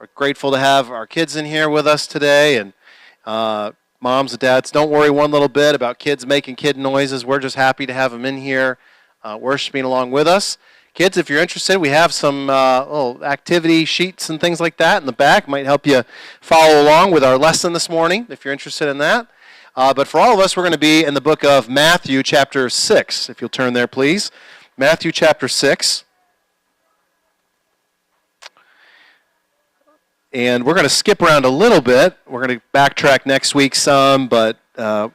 We're grateful to have our kids in here with us today. And moms and dads, don't worry one little bit about kids making kid noises. We're just happy to have them in here worshiping along with us. Kids, if you're interested, we have some little activity sheets and things like that in the back. Might help you follow along with our lesson this morning if you're interested in that. But for all of us, we're going to be in the book of Matthew chapter 6. If you'll turn there, please. Matthew chapter 6. And we're going to skip around a little bit. We're going to backtrack next week some, but overall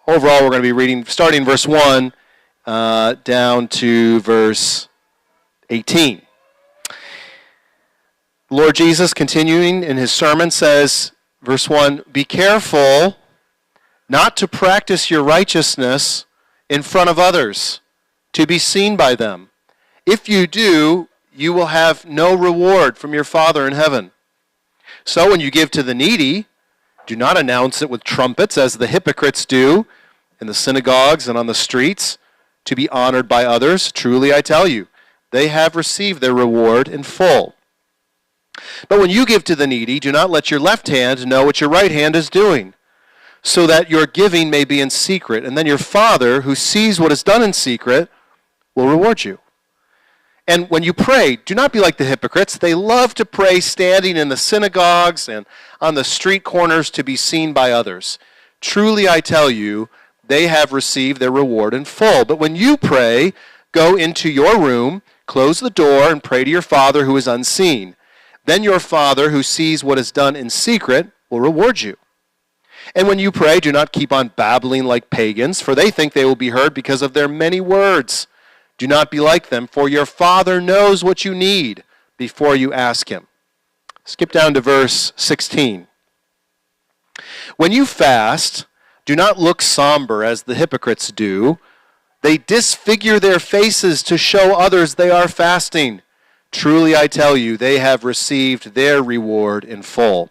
we're going to be reading starting verse 1 down to verse 18. Lord Jesus, continuing in his sermon, says, verse 1, "Be careful not to practice your righteousness in front of others, to be seen by them. If you do, you will have no reward from your Father in heaven. So when you give to the needy, do not announce it with trumpets, as the hypocrites do in the synagogues and on the streets, to be honored by others. Truly I tell you, they have received their reward in full. But when you give to the needy, do not let your left hand know what your right hand is doing, so that your giving may be in secret, and then your Father, who sees what is done in secret, will reward you. And when you pray, do not be like the hypocrites. They love to pray standing in the synagogues and on the street corners to be seen by others. Truly I tell you, they have received their reward in full. But when you pray, go into your room, close the door, and pray to your Father who is unseen. Then your Father, who sees what is done in secret, will reward you. And when you pray, do not keep on babbling like pagans, for they think they will be heard because of their many words. Do not be like them, for your Father knows what you need before you ask him." Skip down to verse 16. "When you fast, do not look somber as the hypocrites do. They disfigure their faces to show others they are fasting. Truly I tell you, they have received their reward in full.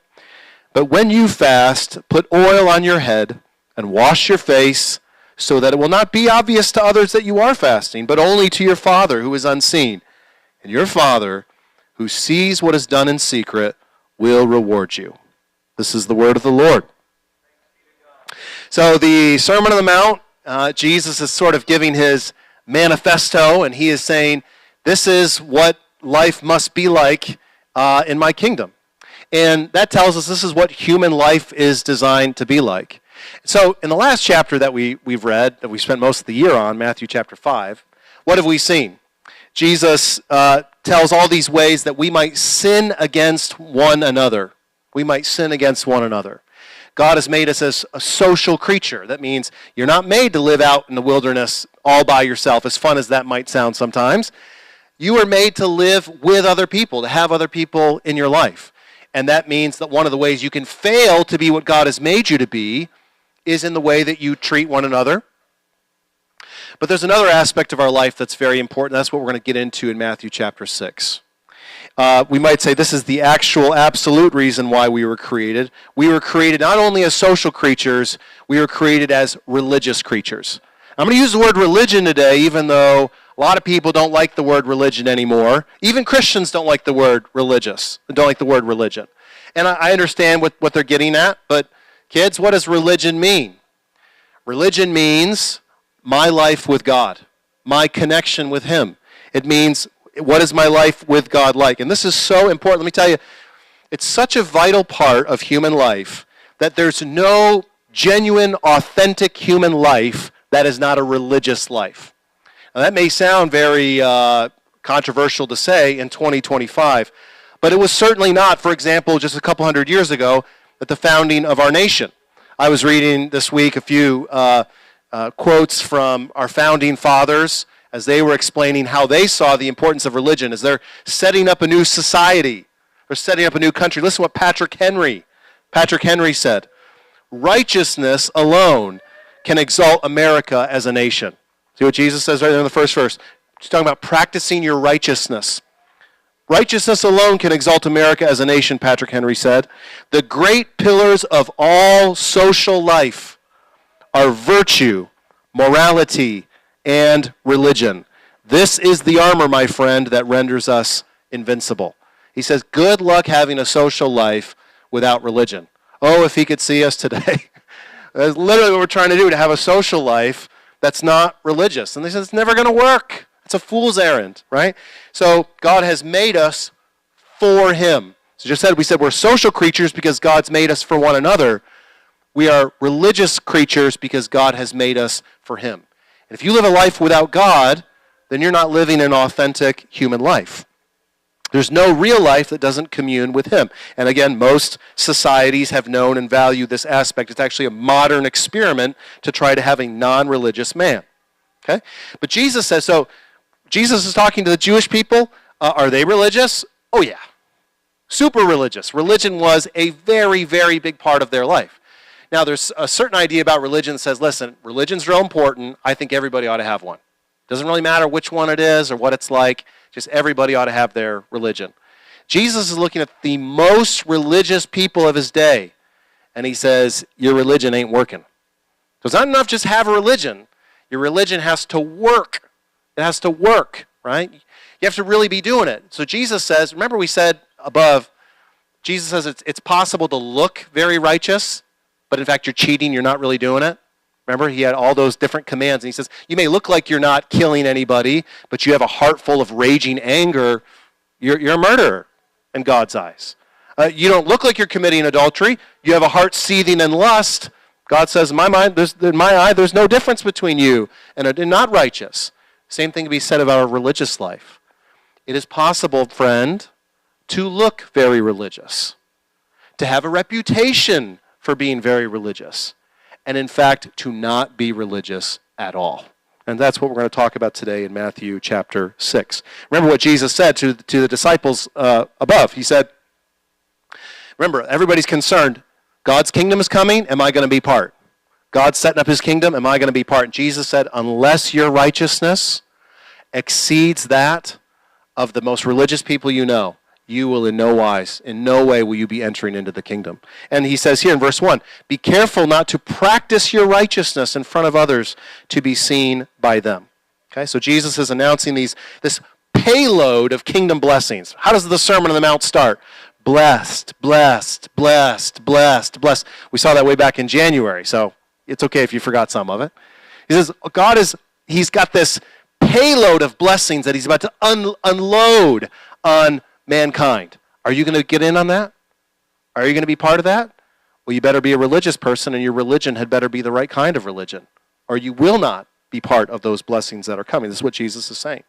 But when you fast, put oil on your head and wash your face, so that it will not be obvious to others that you are fasting, but only to your Father who is unseen. And your Father, who sees what is done in secret, will reward you." This is the word of the Lord. So the Sermon on the Mount, Jesus is sort of giving his manifesto, and he is saying, this is what life must be like in my kingdom. And that tells us this is what human life is designed to be like. So in the last chapter that we've read, that we spent most of the year on, Matthew chapter 5, what have we seen? Jesus tells all these ways that we might sin against one another. We might sin against one another. God has made us as a social creature. That means you're not made to live out in the wilderness all by yourself, as fun as that might sound sometimes. You are made to live with other people, to have other people in your life. And that means that one of the ways you can fail to be what God has made you to be is in the way that you treat one another. But there's another aspect of our life that's very important. That's what we're going to get into in Matthew chapter 6. We might say this is the actual absolute reason why we were created. We were created not only as social creatures, we were created as religious creatures. I'm going to use the word religion today, even though a lot of people don't like the word religion anymore. Even Christians don't like the word religious, don't like the word religion. And I understand what they're getting at, but kids, what does religion mean? Religion means my life with God, my connection with him. It means, what is my life with God like? And this is so important. Let me tell you, it's such a vital part of human life that there's no genuine, authentic human life that is not a religious life. Now, that may sound very controversial to say in 2025, but it was certainly not, for example, just a couple hundred years ago at the founding of our nation. I was reading this week a few quotes from our founding fathers as they were explaining how they saw the importance of religion as they're setting up a new society or setting up a new country. Listen to what Patrick Henry said. "Righteousness alone can exalt America as a nation." See what Jesus says right there in the first verse? He's talking about practicing your righteousness. "Righteousness alone can exalt America as a nation," Patrick Henry said. "The great pillars of all social life are virtue, morality, and religion. This is the armor, my friend, that renders us invincible." He says, good luck having a social life without religion. Oh, if he could see us today. That's literally what we're trying to do, to have a social life that's not religious. And they said, it's never going to work. It's a fool's errand, right? So God has made us for him. So we said we're social creatures because God's made us for one another. We are religious creatures because God has made us for him. And if you live a life without God, then you're not living an authentic human life. There's no real life that doesn't commune with him. And again, most societies have known and valued this aspect. It's actually a modern experiment to try to have a non-religious man. Okay? But Jesus says, so Jesus is talking to the Jewish people. Are they religious? Oh yeah. Super religious. Religion was a very, very big part of their life. Now, there's a certain idea about religion that says, listen, religion's real important. I think everybody ought to have one. Doesn't really matter which one it is or what it's like. Just everybody ought to have their religion. Jesus is looking at the most religious people of his day, and he says, your religion ain't working. So it's not enough just have a religion. Your religion has to work. It has to work, right? You have to really be doing it. So Jesus says, remember we said above, Jesus says it's possible to look very righteous, but in fact you're cheating, you're not really doing it. Remember, he had all those different commands, and he says, you may look like you're not killing anybody, but you have a heart full of raging anger. You're a murderer in God's eyes. You don't look like you're committing adultery. You have a heart seething in lust. God says, in my eye, there's no difference between you and not righteous. Same thing can be said about our religious life. It is possible, friend, to look very religious, to have a reputation for being very religious, and in fact, to not be religious at all. And that's what we're going to talk about today in Matthew chapter 6. Remember what Jesus said to the disciples above. He said, remember, everybody's concerned. God's kingdom is coming. Am I going to be part? God's setting up his kingdom. Am I going to be part? And Jesus said, unless your righteousness exceeds that of the most religious people you know, you will in no way will you be entering into the kingdom. And he says here in verse 1, be careful not to practice your righteousness in front of others to be seen by them. Okay, so Jesus is announcing this payload of kingdom blessings. How does the Sermon on the Mount start? Blessed, blessed, blessed, blessed, blessed. We saw that way back in January, so it's okay if you forgot some of it. He says, he's got this payload of blessings that he's about to unload on mankind. Are you going to get in on that? Are you going to be part of that? Well, you better be a religious person, and your religion had better be the right kind of religion, or you will not be part of those blessings that are coming. This is what Jesus is saying.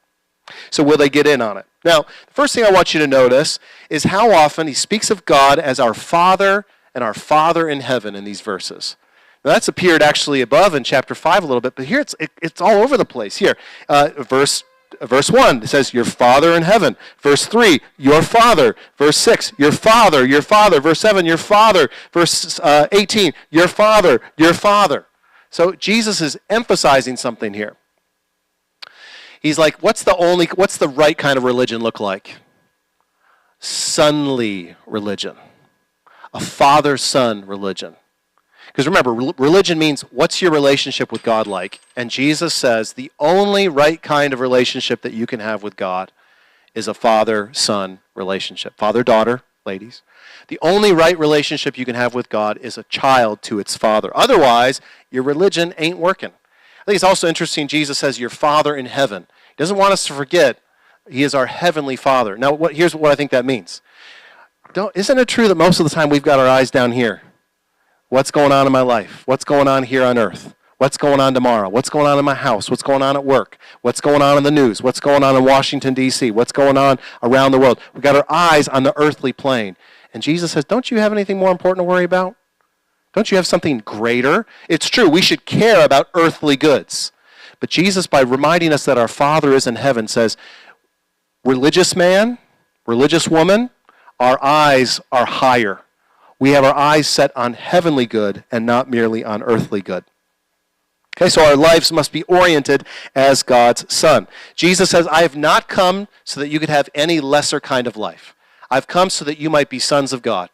So will they get in on it? Now, the first thing I want you to notice is how often he speaks of God as our Father and our Father in heaven in these verses. Now, that's appeared actually above in chapter 5 a little bit, but here it's all over the place. Here, Verse 1, it says, your Father in heaven. Verse 3, your Father. Verse 6, your Father, your Father. Verse 7, your Father. Verse 18, your Father, your Father. So Jesus is emphasizing something here. He's like, what's the right kind of religion look like? Sonly religion. A father-son religion. Because remember, religion means, what's your relationship with God like? And Jesus says the only right kind of relationship that you can have with God is a father-son relationship. Father-daughter, ladies. The only right relationship you can have with God is a child to its father. Otherwise, your religion ain't working. I think it's also interesting, Jesus says, your Father in heaven. He doesn't want us to forget he is our heavenly Father. Now, here's what I think that means. Isn't it true that most of the time we've got our eyes down here? What's going on in my life? What's going on here on earth? What's going on tomorrow? What's going on in my house? What's going on at work? What's going on in the news? What's going on in Washington, D.C.? What's going on around the world? We've got our eyes on the earthly plane. And Jesus says, don't you have anything more important to worry about? Don't you have something greater? It's true, we should care about earthly goods. But Jesus, by reminding us that our Father is in heaven, says, religious man, religious woman, our eyes are higher. We have our eyes set on heavenly good and not merely on earthly good. Okay, so our lives must be oriented as God's Son. Jesus says, I have not come so that you could have any lesser kind of life. I've come so that you might be sons of God.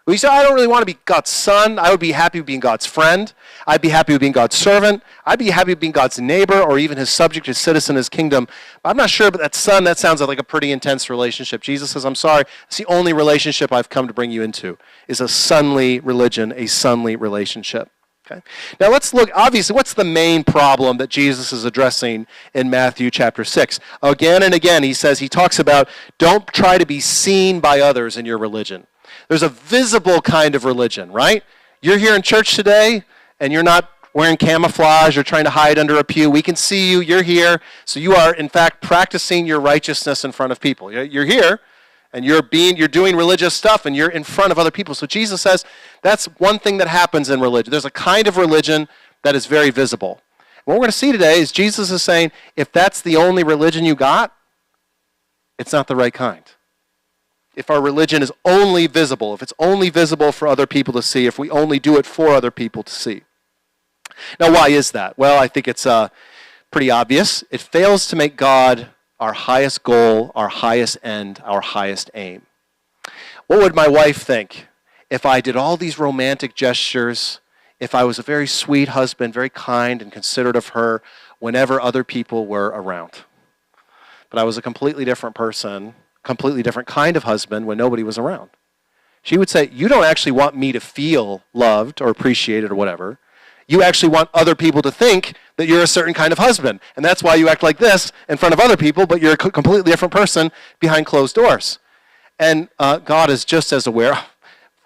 Well, you say, I don't really want to be God's son. I would be happy being God's friend. I'd be happy with being God's servant. I'd be happy with being God's neighbor or even his subject, his citizen, his kingdom. But I'm not sure, but that son, that sounds like a pretty intense relationship. Jesus says, I'm sorry, it's the only relationship I've come to bring you into, is a sonly religion, a sonly relationship. Okay. Now let's look, obviously, what's the main problem that Jesus is addressing in Matthew chapter 6? Again and again, he talks about don't try to be seen by others in your religion. There's a visible kind of religion, right? You're here in church today, and you're not wearing camouflage or trying to hide under a pew. We can see you. You're here. So you are, in fact, practicing your righteousness in front of people. You're here, and you're doing religious stuff, and you're in front of other people. So Jesus says that's one thing that happens in religion. There's a kind of religion that is very visible. What we're going to see today is Jesus is saying, if that's the only religion you got, it's not the right kind. If our religion is only visible, if it's only visible for other people to see, if we only do it for other people to see. Now, why is that? Well, I think it's pretty obvious. It fails to make God our highest goal, our highest end, our highest aim. What would my wife think if I did all these romantic gestures, if I was a very sweet husband, very kind and considerate of her whenever other people were around? But I was a completely different person, completely different kind of husband when nobody was around. She would say, you don't actually want me to feel loved or appreciated or whatever. You actually want other people to think that you're a certain kind of husband. And that's why you act like this in front of other people, but you're a completely different person behind closed doors. And God is just as aware,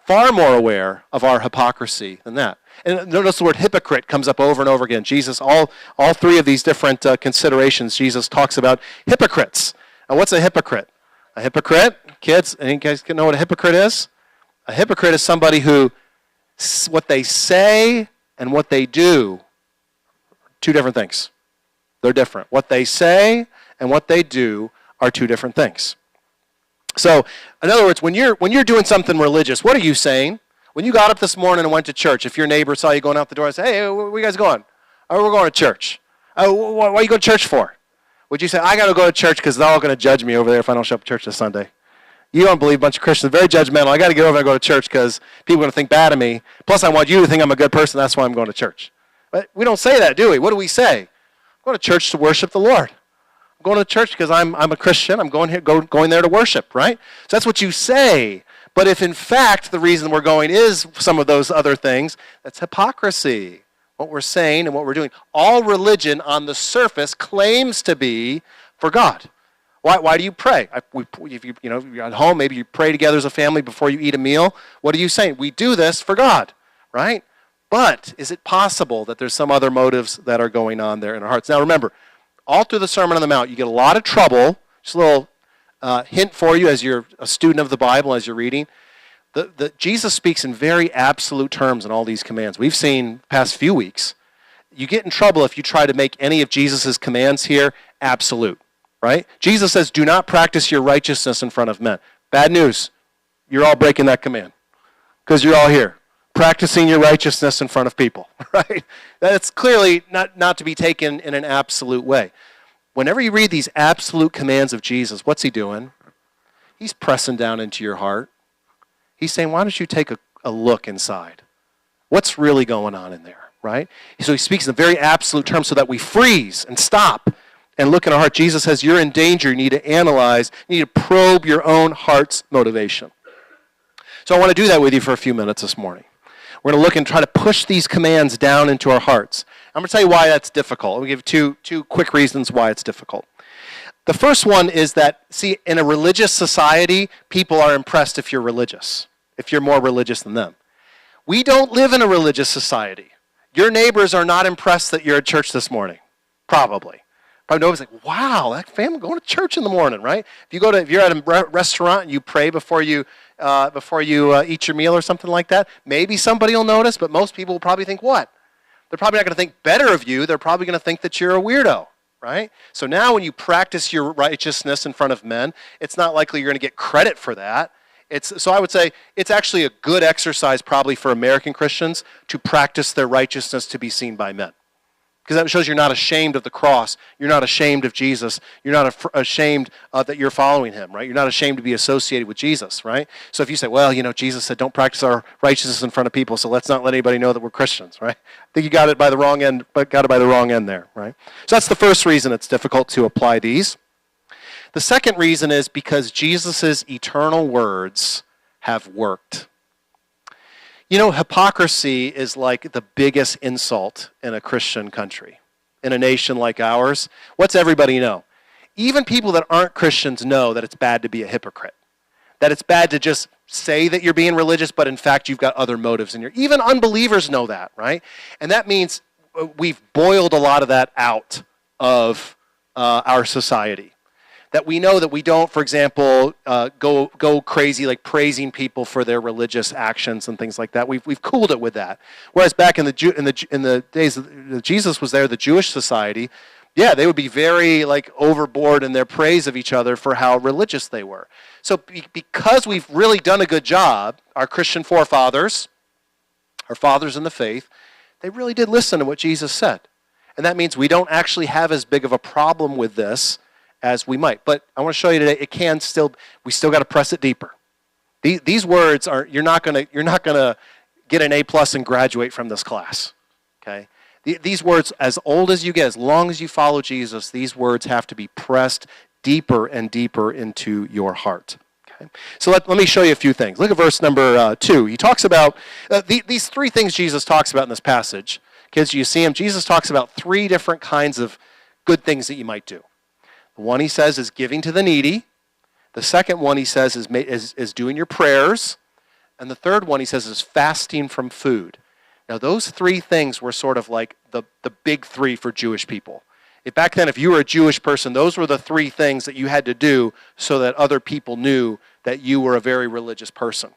far more aware of our hypocrisy than that. And notice the word hypocrite comes up over and over again. Jesus, all three of these different considerations, Jesus talks about hypocrites. Now, what's a hypocrite? A hypocrite, kids, any guys know what a hypocrite is? A hypocrite is somebody who, what they say and what they do, two different things. They're different. What they say and what they do are two different things. So, in other words, when you're doing something religious, what are you saying? When you got up this morning and went to church, if your neighbor saw you going out the door and said, hey, where you guys going? Oh, we're going to church. Oh, what are you going to church for? Would you say, I got to go to church because they're all going to judge me over there if I don't show up to church this Sunday? You don't believe a bunch of Christians, very judgmental. I got to get over and go to church because people are going to think bad of me. Plus, I want you to think I'm a good person. That's why I'm going to church. But we don't say that, do we? What do we say? I'm going to church to worship the Lord. I'm going to church because I'm a Christian. I'm going there to worship, right? So that's what you say. But if, in fact, the reason we're going is some of those other things, that's hypocrisy. What we're saying and what we're doing. All religion on the surface claims to be for God. Why do you pray? If you're at home, maybe you pray together as a family before you eat a meal. What are you saying? We do this for God, right? But is it possible that there's some other motives that are going on there in our hearts? Now remember, all through the Sermon on the Mount, you get a lot of trouble. Just a little hint for you as you're a student of the Bible, as you're reading. Jesus speaks in very absolute terms in all these commands. We've seen the past few weeks. You get in trouble if you try to make any of Jesus' commands here absolute, right? Jesus says, do not practice your righteousness in front of men. Bad news. You're all breaking that command because you're all here practicing your righteousness in front of people, right? That's clearly not to be taken in an absolute way. Whenever you read these absolute commands of Jesus, what's he doing? He's pressing down into your heart. He's saying, why don't you take a look inside? What's really going on in there, right? So he speaks in very absolute terms so that we freeze and stop and look in our heart. Jesus says, you're in danger. You need to analyze. You need to probe your own heart's motivation. So I want to do that with you for a few minutes this morning. We're going to look and try to push these commands down into our hearts. I'm going to tell you why that's difficult. I'll give two quick reasons why it's difficult. The first one is that, see, in a religious society, people are impressed if you're religious, if you're more religious than them. We don't live in a religious society. Your neighbors are not impressed that you're at church this morning, probably. Probably nobody's like, wow, that family going to church in the morning, right? If you're at a restaurant and you pray before you eat your meal or something like that, maybe somebody will notice, but most people will probably think what? They're probably not going to think better of you. They're probably going to think that you're a weirdo, right? So now when you practice your righteousness in front of men, it's not likely you're going to get credit for that. So I would say it's actually a good exercise probably for American Christians to practice their righteousness to be seen by men. Because that shows you're not ashamed of the cross. You're not ashamed of Jesus. You're not ashamed that you're following him, right? You're not ashamed to be associated with Jesus, right? So if you say, well, Jesus said don't practice our righteousness in front of people, so let's not let anybody know that we're Christians, right? I think you got it by the wrong end, but got it by the wrong end there, right? So that's the first reason it's difficult to apply these. The second reason is because Jesus' eternal words have worked. Hypocrisy is like the biggest insult in a Christian country, in a nation like ours. What's everybody know? Even people that aren't Christians know that it's bad to be a hypocrite, that it's bad to just say that you're being religious, but in fact you've got other motives. Even unbelievers know that, right? And that means we've boiled a lot of that out of our society. That we know that we don't, for example, go crazy like praising people for their religious actions and things like that. We've cooled it with that. Whereas back in the days that Jesus was there, the Jewish society, yeah, they would be very overboard in their praise of each other for how religious they were. So because we've really done a good job, our Christian forefathers, our fathers in the faith, they really did listen to what Jesus said. And that means we don't actually have as big of a problem with this as we might. But I want to show you today, we still got to press it deeper. These words you're not going to get an A+ and graduate from this class. Okay? These words, as old as you get, as long as you follow Jesus, these words have to be pressed deeper and deeper into your heart. Okay? So let me show you a few things. Look at verse number 2. He talks about these three things Jesus talks about in this passage. Kids, you see him? Jesus talks about three different kinds of good things that you might do. The one he says is giving to the needy. The second one he says is doing your prayers. And the third one he says is fasting from food. Now those three things were sort of like the big three for Jewish people. Back then, if you were a Jewish person, those were the three things that you had to do so that other people knew that you were a very religious person.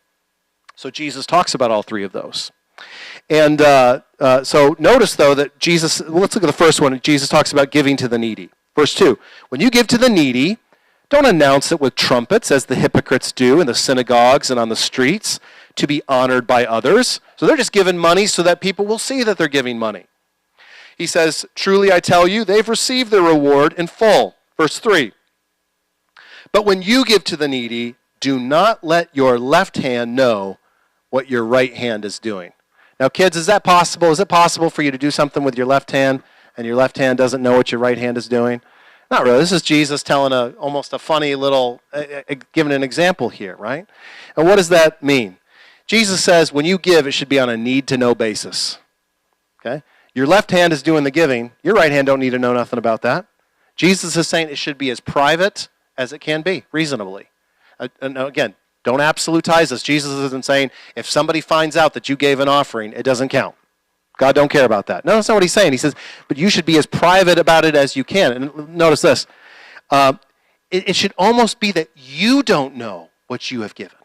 So Jesus talks about all three of those. And so notice, though, that let's look at the first one. Jesus talks about giving to the needy. Verse 2, when you give to the needy, don't announce it with trumpets as the hypocrites do in the synagogues and on the streets to be honored by others. So they're just giving money so that people will see that they're giving money. He says, truly I tell you, they've received their reward in full. Verse 3, but when you give to the needy, do not let your left hand know what your right hand is doing. Now, kids, is that possible? Is it possible for you to do something with your left hand and your left hand doesn't know what your right hand is doing? Not really. This is Jesus telling almost a funny little, giving an example here, right? And what does that mean? Jesus says when you give, it should be on a need-to-know basis. Okay? Your left hand is doing the giving. Your right hand don't need to know nothing about that. Jesus is saying it should be as private as it can be, reasonably. And again, don't absolutize this. Jesus isn't saying if somebody finds out that you gave an offering, it doesn't count. God don't care about that. No, that's not what he's saying. He says, but you should be as private about it as you can. And notice this. It should almost be that you don't know what you have given.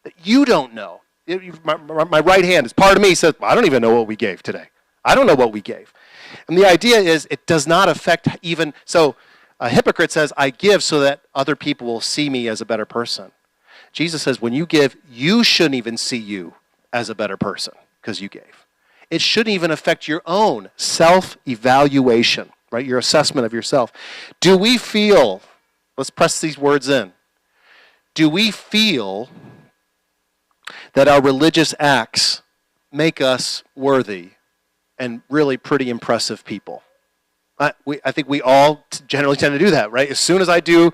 That you don't know. My right hand is part of me says, I don't even know what we gave today. I don't know what we gave. And the idea is it does not affect even, so a hypocrite says, I give so that other people will see me as a better person. Jesus says, when you give, you shouldn't even see you as a better person because you gave. It shouldn't even affect your own self-evaluation, right? Your assessment of yourself. Do we feel, let's press these words in. Do we feel that our religious acts make us worthy and really pretty impressive people? I think we all generally tend to do that, right? As soon as I do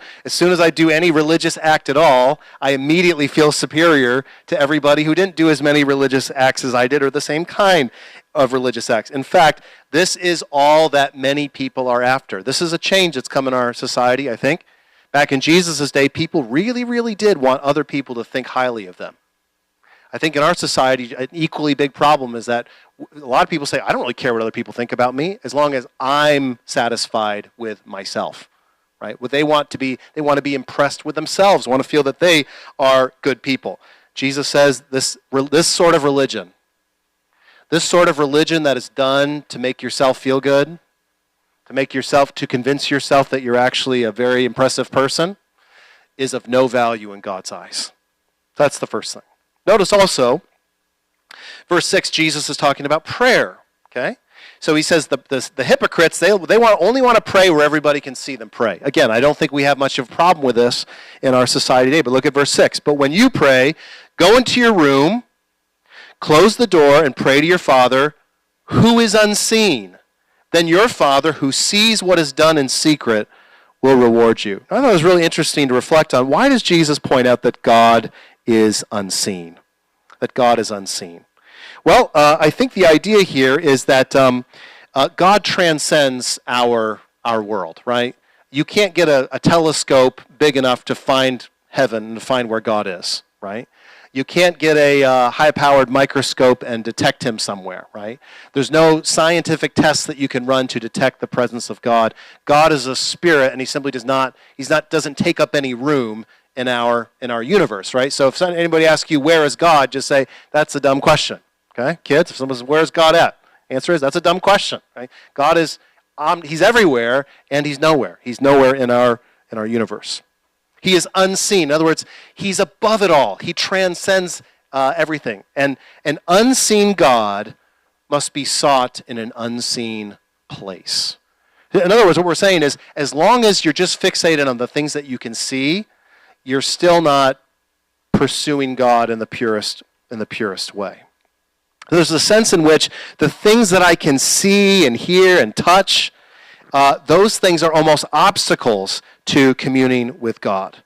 any religious act at all, I immediately feel superior to everybody who didn't do as many religious acts as I did or the same kind of religious acts. In fact, this is all that many people are after. This is a change that's come in our society, I think. Back in Jesus' day, people really, really did want other people to think highly of them. I think in our society, an equally big problem is that a lot of people say, I don't really care what other people think about me as long as I'm satisfied with myself, right? They want to be impressed with themselves, want to feel that they are good people. Jesus says this sort of religion that is done to make yourself feel good, to convince yourself that you're actually a very impressive person, is of no value in God's eyes. That's the first thing. Notice also, verse 6, Jesus is talking about prayer, okay? So he says the hypocrites, they only want to pray where everybody can see them pray. Again, I don't think we have much of a problem with this in our society today, but look at verse 6. But when you pray, go into your room, close the door, and pray to your Father who is unseen. Then your Father who sees what is done in secret will reward you. I thought it was really interesting to reflect on, why does Jesus point out that God is unseen? That God is unseen. Well, I think the idea here is that God transcends our world, right? You can't get a telescope big enough to find heaven and to find where God is, right? You can't get a high-powered microscope and detect him somewhere, right? There's no scientific tests that you can run to detect the presence of God. God is a spirit, and he simply doesn't take up any room in our universe, right? So if anybody asks you, where is God, just say, that's a dumb question, okay? Kids, if someone says, where's God at? Answer is, that's a dumb question, right? God is, he's everywhere, and he's nowhere. He's nowhere in our universe. He is unseen. In other words, he's above it all. He transcends everything. And an unseen God must be sought in an unseen place. In other words, what we're saying is, as long as you're just fixated on the things that you can see, you're still not pursuing God in the purest way. There's a sense in which the things that I can see and hear and touch, those things are almost obstacles to communing with God.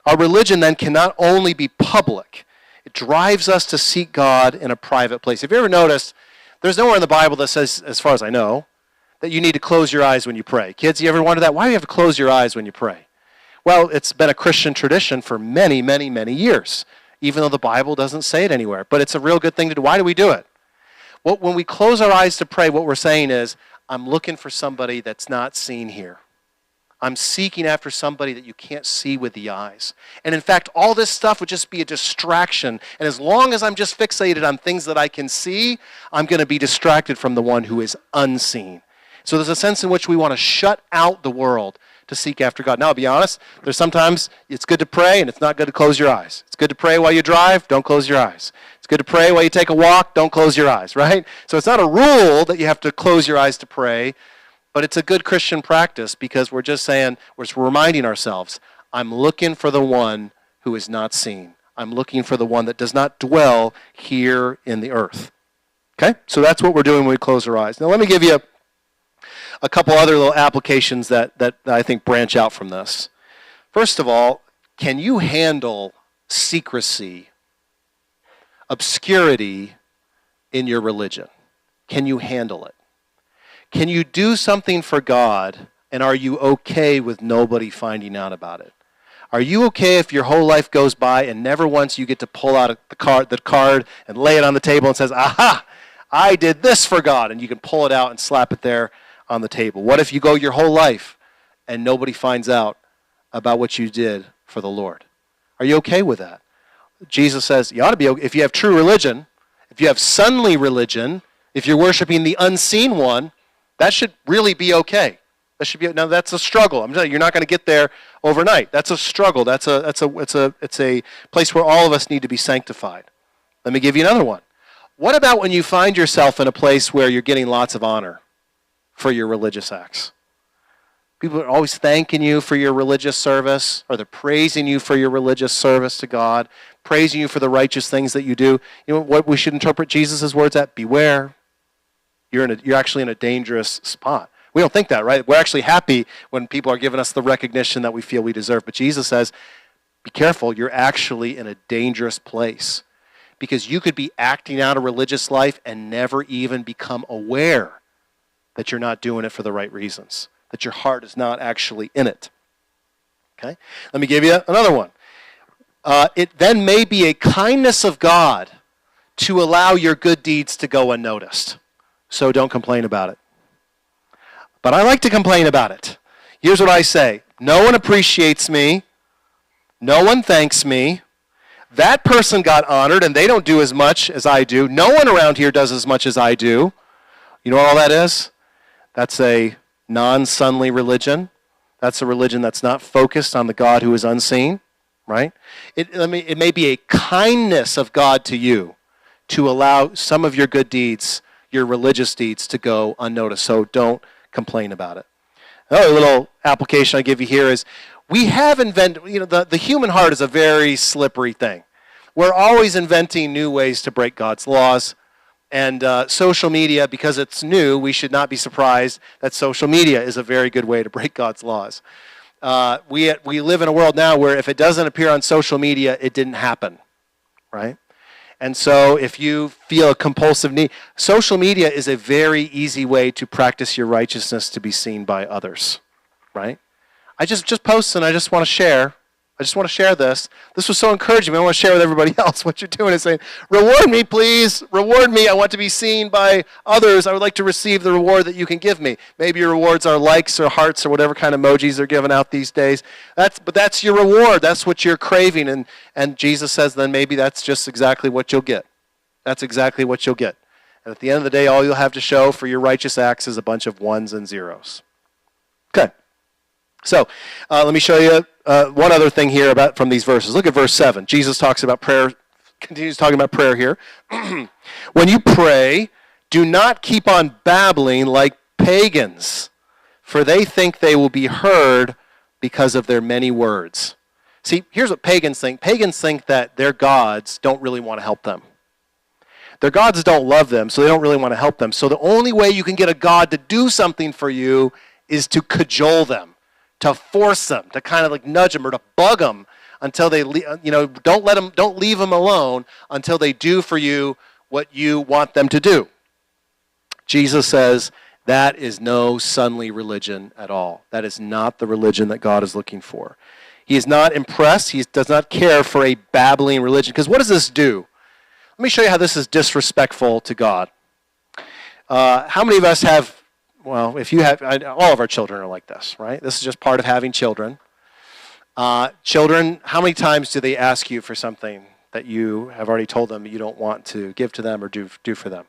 Our religion then can not only be public, it drives us to seek God in a private place. Have you ever noticed, there's nowhere in the Bible that says, as far as I know, that you need to close your eyes when you pray. Kids, you ever wonder that? Why do you have to close your eyes when you pray? Well, it's been a Christian tradition for many, many, many years, even though the Bible doesn't say it anywhere. But it's a real good thing to do. Why do we do it? Well, when we close our eyes to pray, what we're saying is, I'm looking for somebody that's not seen here. I'm seeking after somebody that you can't see with the eyes. And in fact, all this stuff would just be a distraction. And as long as I'm just fixated on things that I can see, I'm going to be distracted from the one who is unseen. So there's a sense in which we want to shut out the world to seek after God. Now, I'll be honest, there's sometimes it's good to pray and it's not good to close your eyes. It's good to pray while you drive, don't close your eyes. It's good to pray while you take a walk, don't close your eyes, right? So it's not a rule that you have to close your eyes to pray, but it's a good Christian practice because we're just saying, we're reminding ourselves, I'm looking for the one who is not seen. I'm looking for the one that does not dwell here in the earth. Okay? So that's what we're doing when we close our eyes. Now let me give you a couple other little applications that I think branch out from this. First of all, can you handle secrecy, obscurity in your religion? Can you handle it? Can you do something for God, and are you okay with nobody finding out about it? Are you okay if your whole life goes by and never once you get to pull out the card and lay it on the table and says, aha, I did this for God, and you can pull it out and slap it there on the table? What if you go your whole life and nobody finds out about what you did for the Lord? Are you okay with that? Jesus says you ought to be okay. If you have true religion, if you have sonly religion, if you're worshiping the unseen one, that should really be okay. That should be. Now that's a struggle. I'm telling you, you're not going to get there overnight. That's a struggle. It's a place where all of us need to be sanctified. Let me give you another one. What about when you find yourself in a place where you're getting lots of honor for your religious acts? People are always thanking you for your religious service, or they're praising you for your religious service to God, praising you for the righteous things that you do. You know what we should interpret Jesus' words at? Beware. You're actually in a dangerous spot. We don't think that, right? We're actually happy when people are giving us the recognition that we feel we deserve. But Jesus says, be careful, you're actually in a dangerous place. Because you could be acting out a religious life and never even become aware that you're not doing it for the right reasons, that your heart is not actually in it. Okay? Let me give you another one. It then may be a kindness of God to allow your good deeds to go unnoticed. So don't complain about it. But I like to complain about it. Here's what I say. No one appreciates me. No one thanks me. That person got honored and they don't do as much as I do. No one around here does as much as I do. You know what all that is? That's a non-sonly religion. That's a religion that's not focused on the God who is unseen, right? It may be a kindness of God to you to allow some of your good deeds, your religious deeds to go unnoticed. So don't complain about it. Another little application I give you here is we have invented, the human heart is a very slippery thing. We're always inventing new ways to break God's laws. And social media, because it's new, we should not be surprised that social media is a very good way to break God's laws. We live in a world now where if it doesn't appear on social media, it didn't happen, right? And so if you feel a compulsive need, social media is a very easy way to practice your righteousness to be seen by others, right? I just post and I just want to share. I just want to share this. This was so encouraging. I want to share with everybody else what you're doing is saying, reward me, please. Reward me. I want to be seen by others. I would like to receive the reward that you can give me. Maybe your rewards are likes or hearts or whatever kind of emojis they're giving out these days. But that's your reward. That's what you're craving. And Jesus says then maybe that's just exactly what you'll get. That's exactly what you'll get. And at the end of the day, all you'll have to show for your righteous acts is a bunch of ones and zeros. Okay. So let me show you one other thing here from these verses. Look at verse 7. Jesus talks about prayer, continues talking about prayer here. When you pray, do not keep on babbling like pagans, for they think they will be heard because of their many words. See, here's what pagans think. Pagans think that their gods don't really want to help them. Their gods don't love them, so they don't really want to help them. So the only way you can get a god to do something for you is to cajole them, to force them, to kind of like nudge them or to bug them until they, don't leave them alone until they do for you what you want them to do. Jesus says that is no sonly religion at all. That is not the religion that God is looking for. He is not impressed. He does not care for a babbling religion. Because what does this do? Let me show you how this is disrespectful to God. How many of us have, well, if you have, all of our children are like this, right? This is just part of having children. Children, how many times do they ask you for something that you have already told them you don't want to give to them or do for them?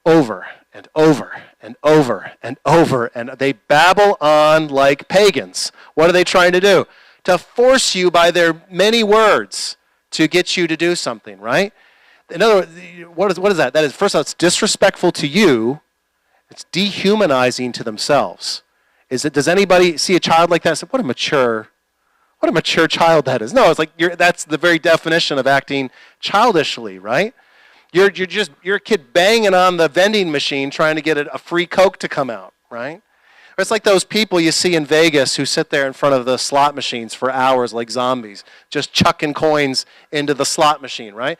Over and over and over and over. And they babble on like pagans. What are they trying to do? To force you by their many words to get you to do something, right? In other words, what is that? That is, first of all, it's disrespectful to you. It's dehumanizing to themselves. Does anybody see a child like that and say, what a mature child that is? No, it's like that's the very definition of acting childishly, right? You're a kid banging on the vending machine trying to get a free Coke to come out, right? Or it's like those people you see in Vegas who sit there in front of the slot machines for hours like zombies, just chucking coins into the slot machine, right?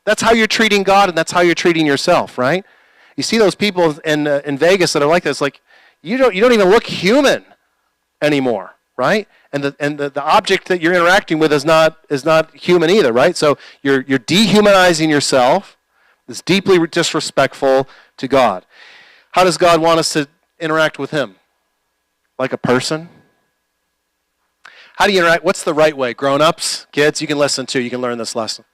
That's how you're treating God, and that's how you're treating yourself, right? You see those people in Vegas that are like this, like you don't even look human anymore, right? And the object that you're interacting with is not human either, right? So you're dehumanizing yourself. It's deeply disrespectful to God. How does God want us to interact with him? Like a person? How do you interact? What's the right way? Grown-ups, kids, you can listen too. You can learn this lesson.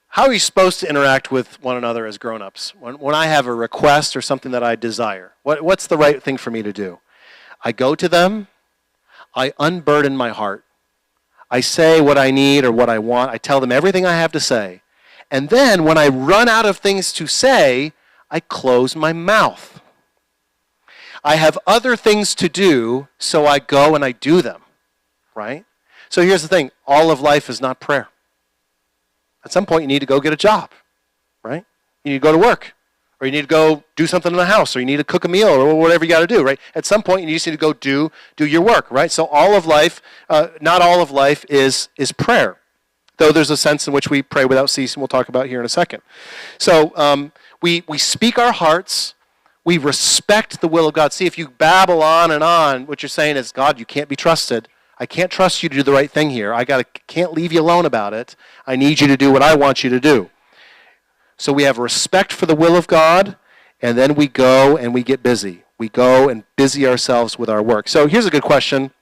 How are you supposed to interact with one another as grown-ups? When I have a request or something that I desire, what's the right thing for me to do? I go to them. I unburden my heart. I say what I need or what I want. I tell them everything I have to say. And then when I run out of things to say, I close my mouth. I have other things to do, so I go and I do them, right? So here's the thing. All of life is not prayer. At some point, you need to go get a job, right? You need to go to work, or you need to go do something in the house, or you need to cook a meal, or whatever you got to do, right? At some point, you just need to go do your work, right? So all of life, not all of life is prayer, though there's a sense in which we pray without ceasing. We'll talk about here in a second. So we speak our hearts. We respect the will of God. See, if you babble on, what you're saying is, God, you can't be trusted. I can't trust you to do the right thing here. Can't leave you alone about it. I need you to do what I want you to do. So we have respect for the will of God, and then we go and we get busy. We go and busy ourselves with our work. So here's a good question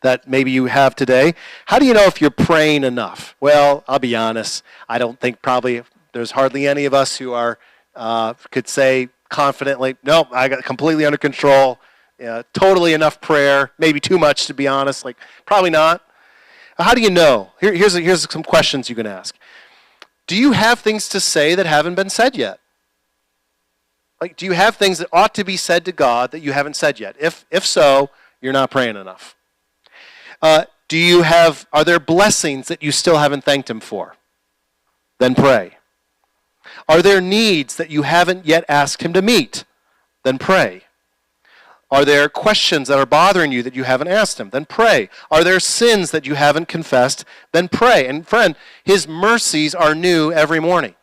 that maybe you have today. How do you know if you're praying enough? Well, I'll be honest. I don't think probably there's hardly any of us who are could say confidently, nope, I got it completely under control. Totally enough prayer, maybe too much to be honest, like probably not. How do you know? Here's some questions you can ask. Do you have things to say that haven't been said yet? Like, do you have things that ought to be said to God that you haven't said yet? If so, you're not praying enough. Are there blessings that you still haven't thanked him for? Then pray. Are there needs that you haven't yet asked him to meet? Then pray. Are there questions that are bothering you that you haven't asked him? Then pray. Are there sins that you haven't confessed? Then pray. And friend, his mercies are new every morning.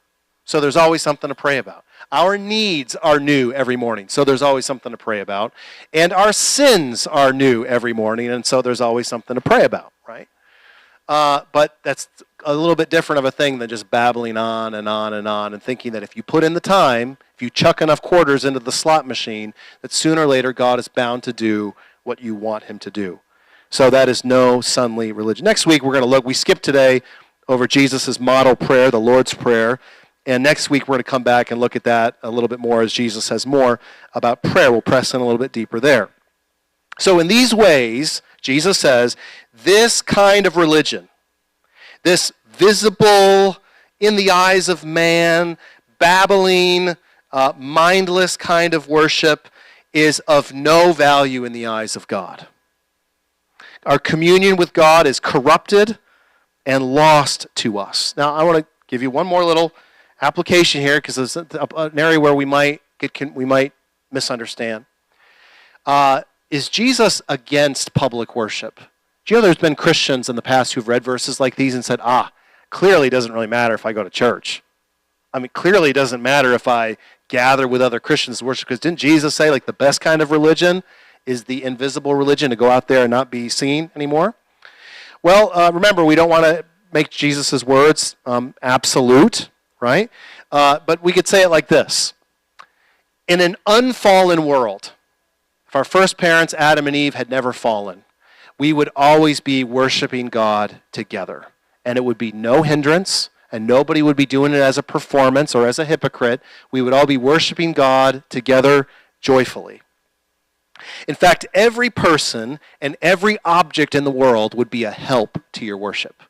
So there's always something to pray about. Our needs are new every morning, so there's always something to pray about. And our sins are new every morning, and so there's always something to pray about, right? But that's a little bit different of a thing than just babbling on and on and on and thinking that if you put in the time, if you chuck enough quarters into the slot machine, that sooner or later God is bound to do what you want him to do. So that is no sonly religion. Next week we're going to look, we skipped today over Jesus' model prayer, the Lord's Prayer. And next week, we're going to come back and look at that a little bit more as Jesus says more about prayer. We'll press in a little bit deeper there. So in these ways, Jesus says, this kind of religion, this visible, in the eyes of man, babbling, mindless kind of worship is of no value in the eyes of God. Our communion with God is corrupted and lost to us. Now, I want to give you one more little application here, because it's an area where we might misunderstand. Is Jesus against public worship? Do you know there's been Christians in the past who've read verses like these and said, clearly it doesn't really matter if I go to church. I mean, clearly it doesn't matter if I gather with other Christians to worship, because didn't Jesus say, like, the best kind of religion is the invisible religion, to go out there and not be seen anymore? Well, remember, we don't want to make Jesus' words absolute, right? But we could say it like this. In an unfallen world, if our first parents, Adam and Eve, had never fallen, we would always be worshiping God together. And it would be no hindrance, and nobody would be doing it as a performance or as a hypocrite. We would all be worshiping God together joyfully. In fact, every person and every object in the world would be a help to your worship.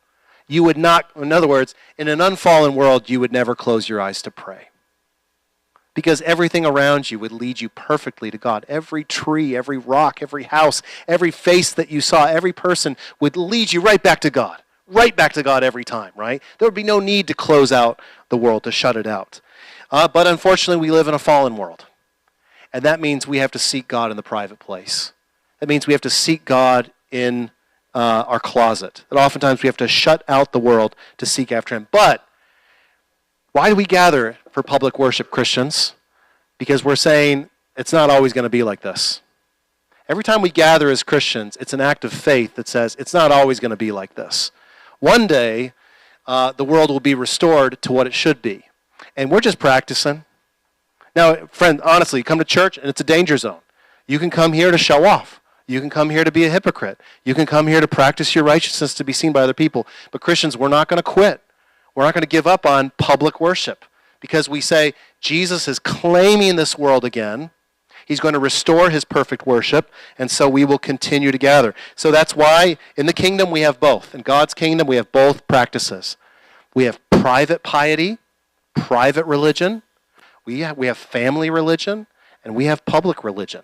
You would not, in other words, in an unfallen world, you would never close your eyes to pray. Because everything around you would lead you perfectly to God. Every tree, every rock, every house, every face that you saw, every person would lead you right back to God. Right back to God every time, right? There would be no need to close out the world, to shut it out. But unfortunately, we live in a fallen world. And that means we have to seek God in the private place. That means we have to seek God in our closet. And oftentimes we have to shut out the world to seek after him. But why do we gather for public worship, Christians? Because we're saying it's not always going to be like this. Every time we gather as Christians, it's an act of faith that says it's not always going to be like this. One day, the world will be restored to what it should be. And we're just practicing. Now, friend, honestly, you come to church and it's a danger zone. You can come here to show off. You can come here to be a hypocrite. You can come here to practice your righteousness to be seen by other people. But Christians, we're not going to quit. We're not going to give up on public worship, because we say Jesus is claiming this world again. He's going to restore his perfect worship, and so we will continue to gather. So that's why in the kingdom we have both. In God's kingdom we have both practices. We have private piety, private religion. We have family religion, and we have public religion.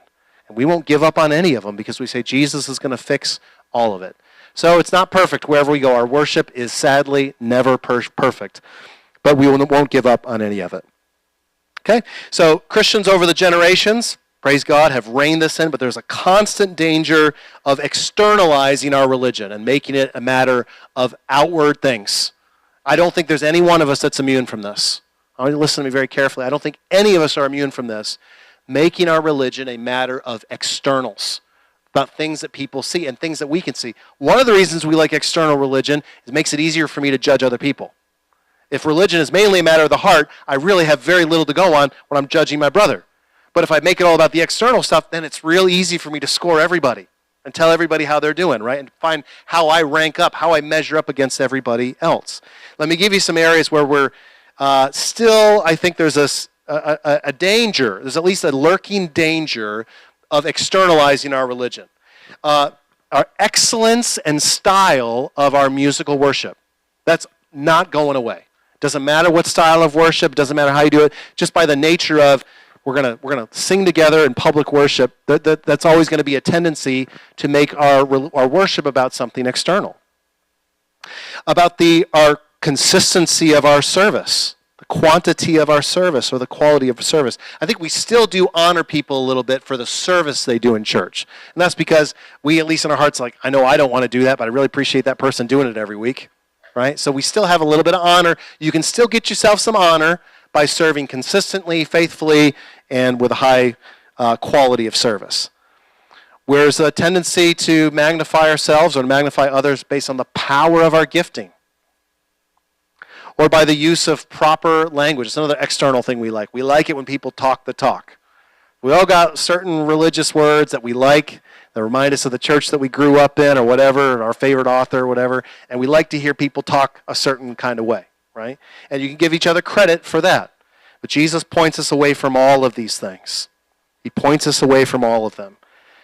And we won't give up on any of them, because we say Jesus is going to fix all of it. So it's not perfect wherever we go. Our worship is sadly never perfect, but we won't give up on any of it. Okay? So Christians over the generations, praise God, have reined this in, but there's a constant danger of externalizing our religion and making it a matter of outward things. I don't think there's any one of us that's immune from this. I want you to listen to me very carefully. I don't think any of us are immune from this. Making our religion a matter of externals, about things that people see and things that we can see. One of the reasons we like external religion is it makes it easier for me to judge other people. If religion is mainly a matter of the heart, I really have very little to go on when I'm judging my brother. But if I make it all about the external stuff, then it's real easy for me to score everybody and tell everybody how they're doing, right? And find how I rank up, how I measure up against everybody else. Let me give you some areas where we're still, I think there's a danger, there's at least a lurking danger of externalizing our religion. Our excellence and style of our musical worship. That's not going away. Doesn't matter what style of worship, doesn't matter how you do it, just by the nature of we're gonna sing together in public worship, that's always going to be a tendency to make our worship about something external. About our consistency of our service, the quantity of our service or the quality of service. I think we still do honor people a little bit for the service they do in church. And that's because we, at least in our hearts, like, I know I don't want to do that, but I really appreciate that person doing it every week, right? So we still have a little bit of honor. You can still get yourself some honor by serving consistently, faithfully, and with a high quality of service. Whereas a tendency to magnify ourselves or to magnify others based on the power of our gifting, or by the use of proper language. It's another external thing we like. We like it when people talk the talk. We all got certain religious words that we like that remind us of the church that we grew up in or whatever, our favorite author or whatever, and we like to hear people talk a certain kind of way, right? And you can give each other credit for that. But Jesus points us away from all of these things. He points us away from all of them.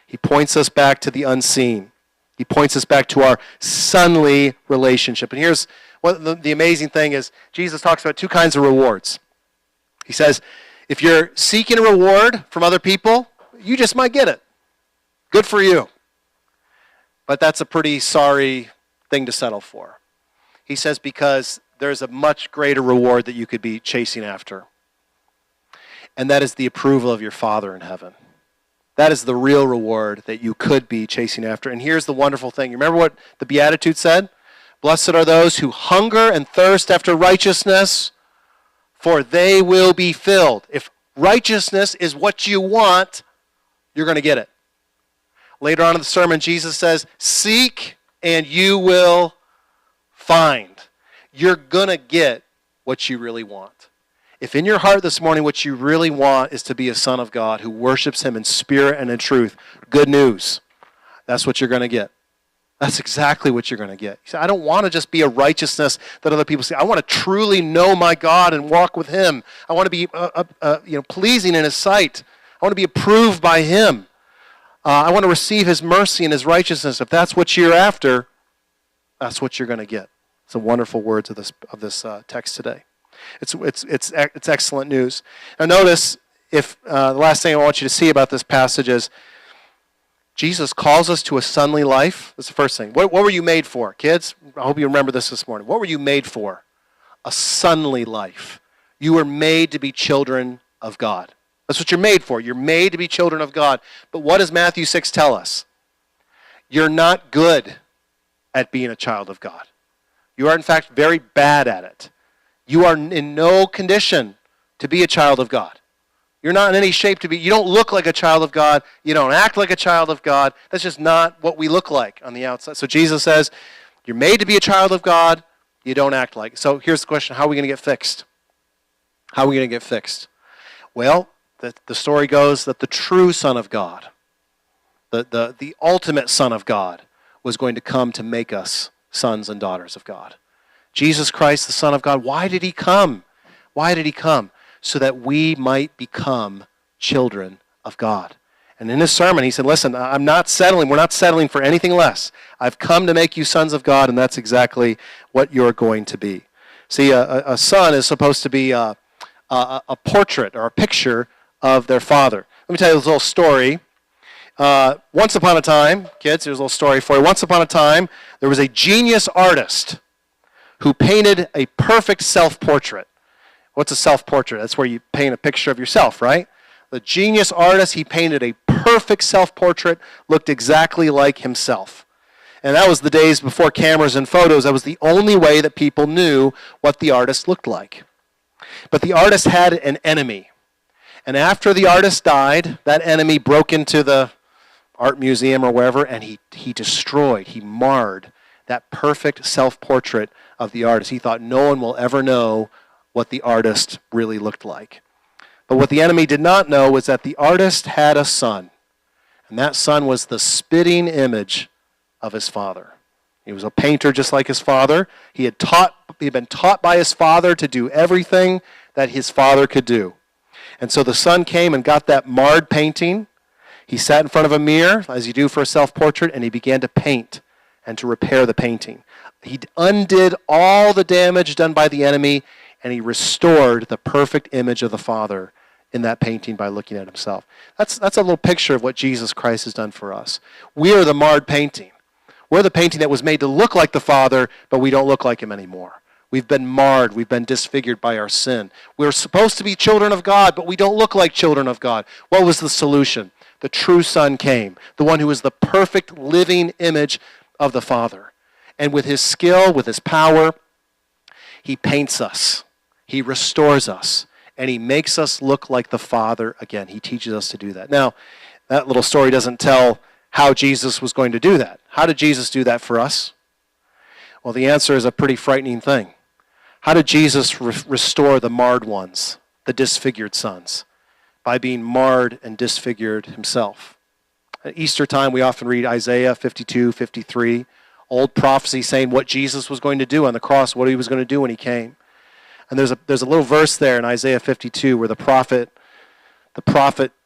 He points us back to the unseen. He points us back to our sonly relationship. And here's what the amazing thing is, Jesus talks about two kinds of rewards. He says, if you're seeking a reward from other people, you just might get it. Good for you. But that's a pretty sorry thing to settle for. He says, because there's a much greater reward that you could be chasing after. And that is the approval of your Father in heaven. That is the real reward that you could be chasing after. And here's the wonderful thing. You remember what the Beatitude said? Blessed are those who hunger and thirst after righteousness, for they will be filled. If righteousness is what you want, you're going to get it. Later on in the sermon, Jesus says, seek and you will find. You're going to get what you really want. If in your heart this morning what you really want is to be a son of God who worships him in spirit and in truth, good news. That's what you're going to get. That's exactly what you're going to get. You say, I don't want to just be a righteousness that other people see. I want to truly know my God and walk with him. I want to be pleasing in his sight. I want to be approved by him. I want to receive his mercy and his righteousness. If that's what you're after, that's what you're going to get. It's a wonderful words of this text today. It's excellent news. Now notice, if the last thing I want you to see about this passage is Jesus calls us to a sonly life. That's the first thing. What were you made for? Kids, I hope you remember this morning. What were you made for? A sonly life. You were made to be children of God. That's what you're made for. You're made to be children of God. But what does Matthew 6 tell us? You're not good at being a child of God. You are, in fact, very bad at it. You are in no condition to be a child of God. You're not in any shape to be. You don't look like a child of God. You don't act like a child of God. That's just not what we look like on the outside. So Jesus says, you're made to be a child of God. You don't act like it. So here's the question. How are we going to get fixed? How are we going to get fixed? Well, the story goes that the true Son of God, the ultimate Son of God, was going to come to make us sons and daughters of God. Jesus Christ, the Son of God, why did he come? Why did he come? So that we might become children of God. And in his sermon, he said, listen, we're not settling for anything less. I've come to make you sons of God, and that's exactly what you're going to be. See, a son is supposed to be a portrait or a picture of their father. Let me tell you this little story. Once upon a time, kids, here's a little story for you. Once upon a time, there was a genius artist who painted a perfect self-portrait. What's a self-portrait? That's where you paint a picture of yourself, right? The genius artist, he painted a perfect self-portrait, looked exactly like himself. And that was the days before cameras and photos. That was the only way that people knew what the artist looked like. But the artist had an enemy. And after the artist died, that enemy broke into the art museum or wherever, and he destroyed, he marred that perfect self-portrait of the artist. He thought no one will ever know what the artist really looked like. But what the enemy did not know was that the artist had a son, and that son was the spitting image of his father. He was a painter just like his father. He had been taught by his father to do everything that his father could do. And so the son came and got that marred painting. He sat in front of a mirror, as you do for a self-portrait, and he began to paint and to repair the painting. He undid all the damage done by the enemy, and he restored the perfect image of the Father in that painting by looking at himself. That's a little picture of what Jesus Christ has done for us. We are the marred painting. We're the painting that was made to look like the Father, but we don't look like him anymore. We've been marred. We've been disfigured by our sin. We're supposed to be children of God, but we don't look like children of God. What was the solution? The true Son came, the one who is the perfect living image of the Father. And with his skill, with his power, he paints us. He restores us. And he makes us look like the Father again. He teaches us to do that. Now, that little story doesn't tell how Jesus was going to do that. How did Jesus do that for us? Well, the answer is a pretty frightening thing. How did Jesus restore the marred ones, the disfigured sons? By being marred and disfigured himself. At Easter time, we often read Isaiah 52, 53, old prophecy saying what Jesus was going to do on the cross, what he was going to do when he came. And there's a little verse there in Isaiah 52 where the prophet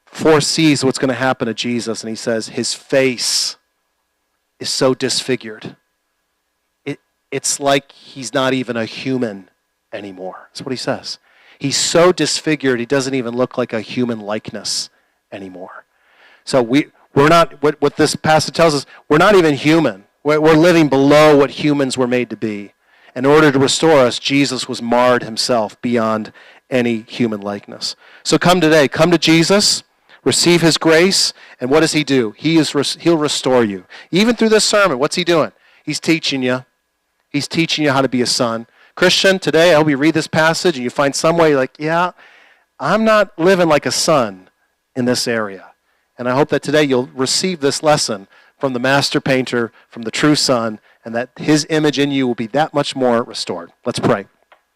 foresees what's going to happen to Jesus, and he says, his face is so disfigured. It's like he's not even a human anymore. That's what he says. He's so disfigured, he doesn't even look like a human likeness anymore. So we're not, what this passage tells us, we're not even human. We're living below what humans were made to be. In order to restore us, Jesus was marred himself beyond any human likeness. So come today, come to Jesus, receive his grace, and what does he do? He'll restore you. Even through this sermon, what's he doing? He's teaching you. He's teaching you how to be a son. Christian, today I hope you read this passage and you find some way like, yeah, I'm not living like a son in this area. And I hope that today you'll receive this lesson from the master painter, from the true Son, and that his image in you will be that much more restored. Let's pray.